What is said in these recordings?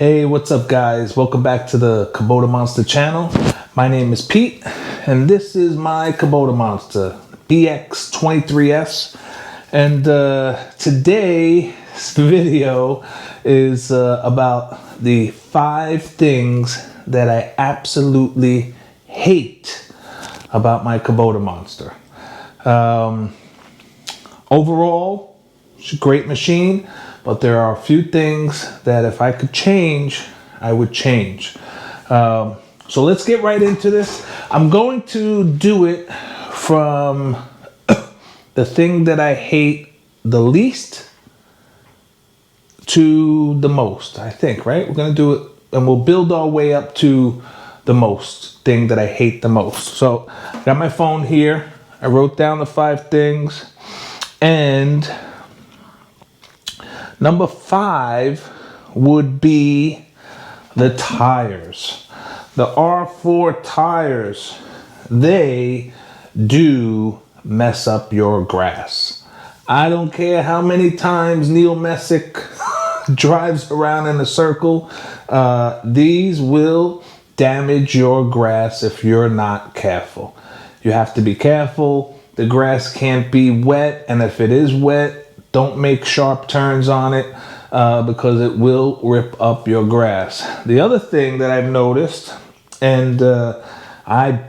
Hey, what's up guys? Welcome back to the Kubota Monster channel. My name is Pete and this is my Kubota Monster BX23S. And today's video is about the 5 things that I absolutely hate about my Kubota Monster. Overall, it's a great machine, but there are a few things that if I could change, I would change. So let's get right into this. I'm going to do it from the thing that I hate the least to the most, I think, right? We're gonna do it and we'll build our way up to the most thing that I hate the most. So I got my phone here. I wrote down the 5 things, and number 5 would be the tires. The R4 tires, they do mess up your grass. I don't care how many times Neil Messick drives around in a circle, these will damage your grass if you're not careful. You have to be careful. The grass can't be wet, and if it is wet, don't make sharp turns on it because it will rip up your grass. The other thing that I've noticed, and I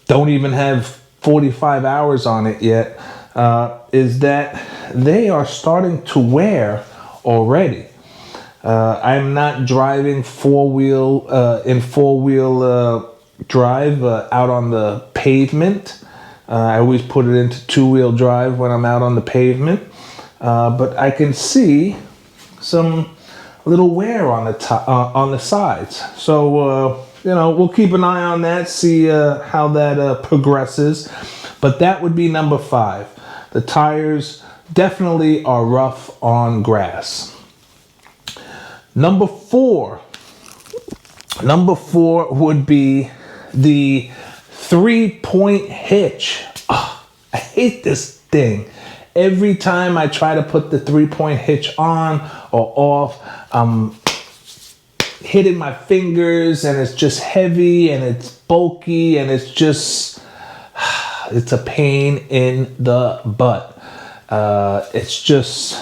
don't even have 45 hours on it yet, is that they are starting to wear already. I'm not driving in four-wheel drive out on the pavement. I always put it into 2-wheel drive when I'm out on the pavement. But I can see some little wear on the sides. So, you know, we'll keep an eye on that, see how that progresses. But that would be number 5. The tires definitely are rough on grass. Number 4 would be the 3-point hitch. Oh, I hate this thing. Every time I try to put the 3-point hitch on or off, I'm hitting my fingers and it's just heavy and it's bulky and it's just, it's a pain in the butt. It's just,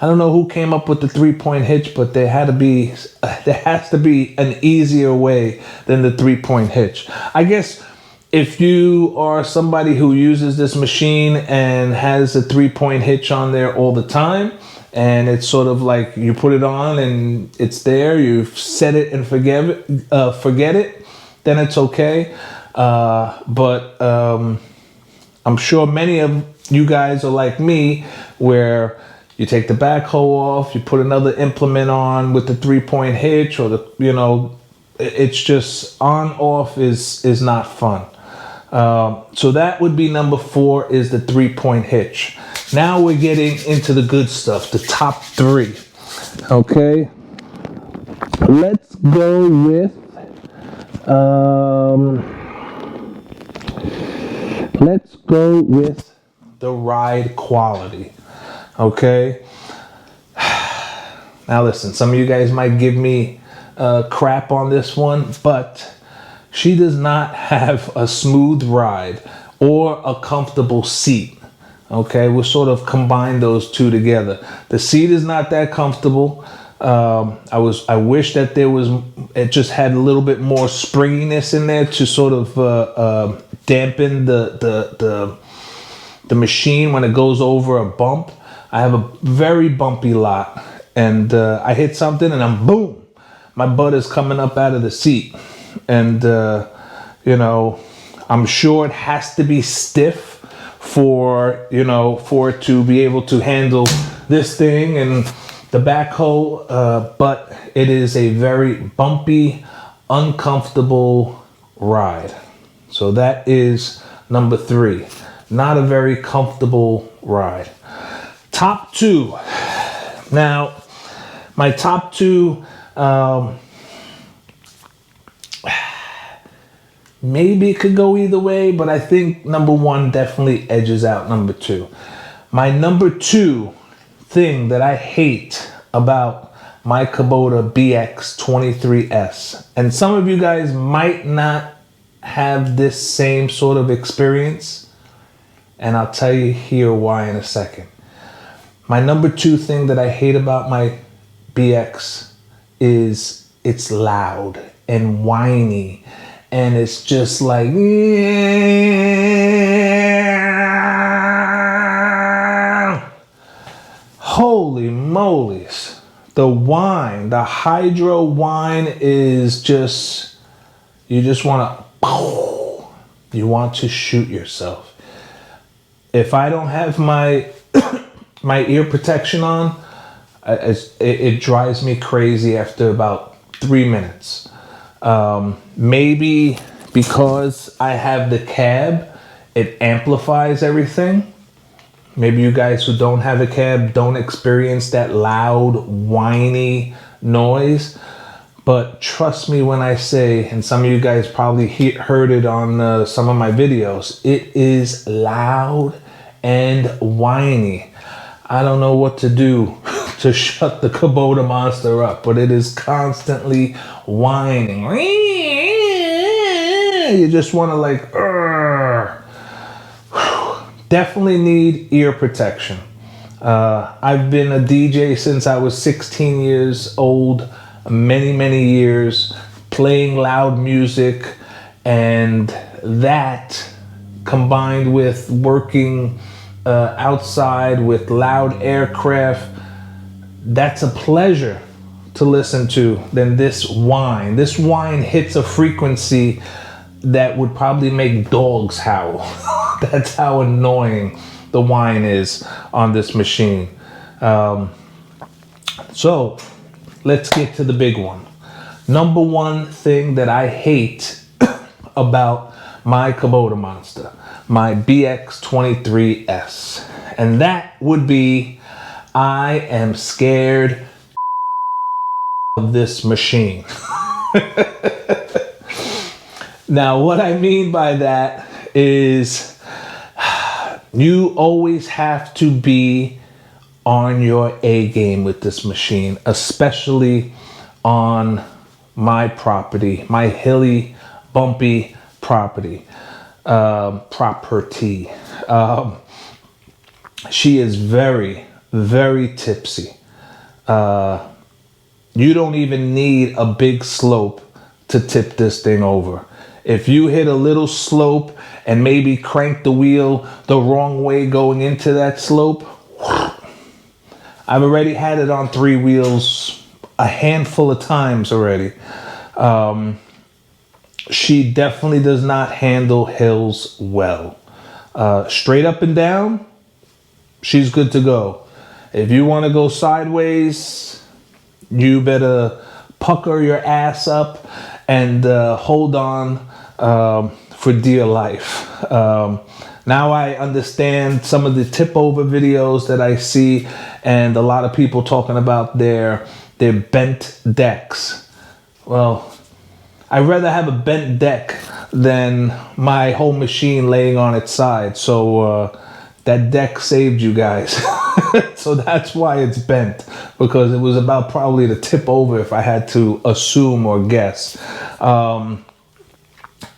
I don't know who came up with the 3-point hitch, but there has to be an easier way than the 3-point hitch. I guess if you are somebody who uses this machine and has a 3-point hitch on there all the time, and it's sort of like you put it on and it's there, you set it and forget it, then it's okay. But I'm sure many of you guys are like me, where you take the backhoe off, you put another implement on with the 3-point hitch, or the, you know, it's just on off is not fun. So that would be number 4, is the 3-point hitch. Now we're getting into the good stuff, the top 3. Okay, let's go with the ride quality. Okay, now listen, some of you guys might give me crap on this one, but she does not have a smooth ride or a comfortable seat. Okay, we'll sort of combine those two together. The seat is not that comfortable. I wish that it just had a little bit more springiness in there to sort of dampen the machine when it goes over a bump. I have a very bumpy lot, and I hit something and I'm boom, my butt is coming up out of the seat. And you know, I'm sure it has to be stiff for, you know, for it to be able to handle this thing and the backhoe, but it is a very bumpy, uncomfortable ride. So that is number 3. Not a very comfortable ride. Top 2. Now, my top 2, maybe it could go either way, but I think number 1 definitely edges out number 2. My number 2 thing that I hate about my Kubota BX23S. And some of you guys might not have this same sort of experience, and I'll tell you here why in a second. My number 2 thing that I hate about my BX is it's loud and whiny, and it's just like, holy molies. The whine, the hydro whine is just, you just want to shoot yourself. If I don't have my my ear protection on, it drives me crazy after about 3 minutes. Maybe because I have the cab, it amplifies everything. Maybe you guys who don't have a cab don't experience that loud, whiny noise. But trust me when I say, and some of you guys probably heard it on some of my videos, it is loud and whiny. I don't know what to do to shut the Kubota Monster up, but it is constantly whining. You just want to like, definitely need ear protection. I've been a DJ since I was 16 years old, many years, playing loud music, and that combined with working outside with loud aircraft, that's a pleasure to listen to than this whine. This whine hits a frequency that would probably make dogs howl. That's how annoying the whine is on this machine. So let's get to the big one. Number 1 thing that I hate about my Kubota Monster, my BX23S, and that would be, I am scared of this machine. Now, what I mean by that is you always have to be on your A game with this machine, especially on my property, my hilly, bumpy property. She is very tipsy. You don't even need a big slope to tip this thing over. If you hit a little slope and maybe crank the wheel the wrong way going into that slope, I've already had it on 3 wheels a handful of times already. She definitely does not handle hills well. Straight up and down, she's good to go. If you want to go sideways, you better pucker your ass up and hold on for dear life. Now I understand some of the tip over videos that I see, and a lot of people talking about their bent decks. Well, I'd rather have a bent deck than my whole machine laying on its side. So that deck saved you guys. So that's why it's bent, because it was about probably to tip over if I had to assume or guess.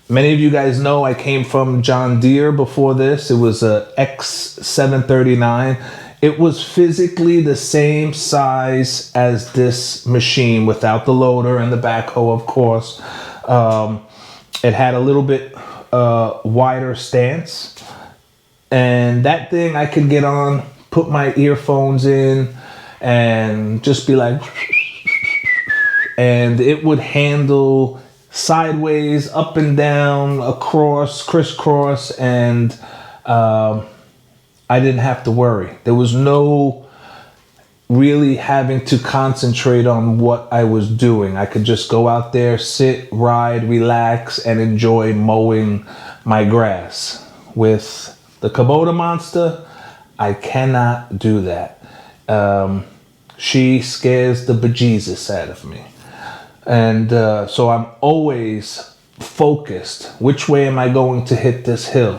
Many of you guys know I came from John Deere before this. It was a X739. It was physically the same size as this machine without the loader and the backhoe, of course. It had a little bit wider stance. And that thing I could get on, put my earphones in, and just be like, and it would handle sideways, up and down, across, crisscross, and I didn't have to worry. There was no really having to concentrate on what I was doing. I could just go out there, sit, ride, relax, and enjoy mowing my grass. With the Kubota Monster, I cannot do that. She scares the bejesus out of me. And so I'm always focused. Which way am I going to hit this hill?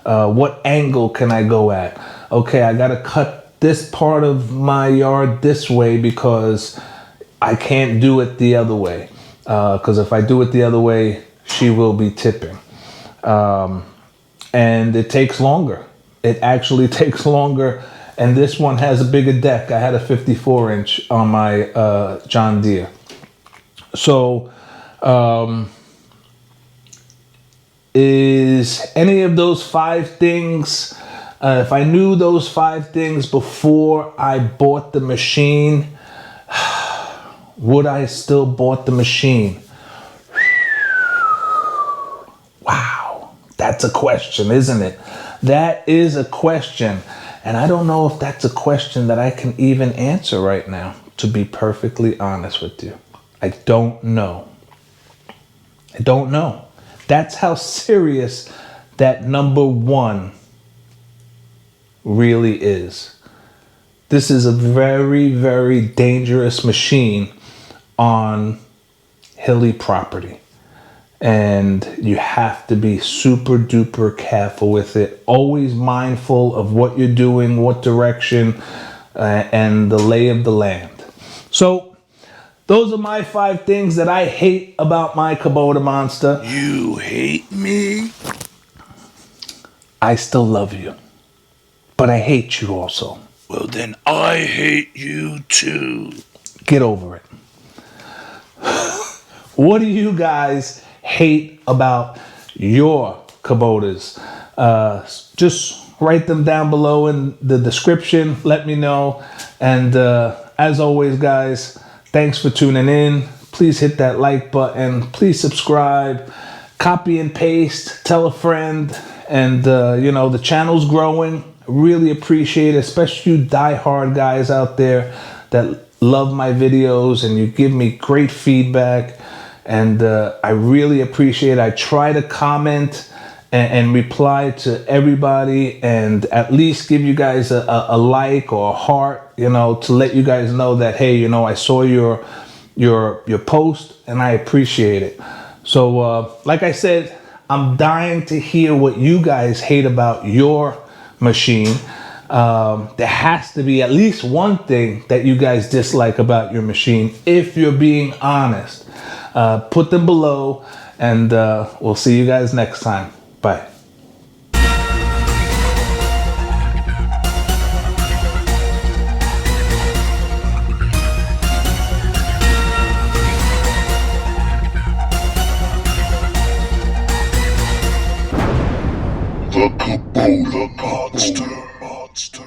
What angle can I go at? Okay, I gotta cut this part of my yard this way because I can't do it the other way, because if I do it the other way, she will be tipping. And it takes longer. It actually takes longer. And this one has a bigger deck. I had a 54-inch on my John Deere. So, is any of those 5 things, if I knew those 5 things before I bought the machine, would I still bought the machine? Wow, that's a question, isn't it? That is a question. And I don't know if that's a question that I can even answer right now, to be perfectly honest with you. I don't know. I don't know. That's how serious that number 1 really is. This is a very, very dangerous machine on hilly property. And you have to be super duper careful with it. Always mindful of what you're doing, what direction, and the lay of the land. So those are my 5 things that I hate about my Kubota Monster. You hate me? I still love you, but I hate you also. Well, then I hate you too. Get over it. What do you guys hate about your Kubotas? Just write them down below in the description. Let me know. And as always, guys, thanks for tuning in. Please hit that like button. Please subscribe. Copy and paste. Tell a friend. And, the channel's growing. Really appreciate it, especially you diehard guys out there that love my videos and you give me great feedback. And I really appreciate it. I try to comment and reply to everybody and at least give you guys a like or a heart, to let you guys know that, hey, I saw your post and I appreciate it. So like I said, I'm dying to hear what you guys hate about your machine. There has to be at least one thing that you guys dislike about your machine, if you're being honest. Put them below, and we'll see you guys next time. Bye. The Kubota Monster.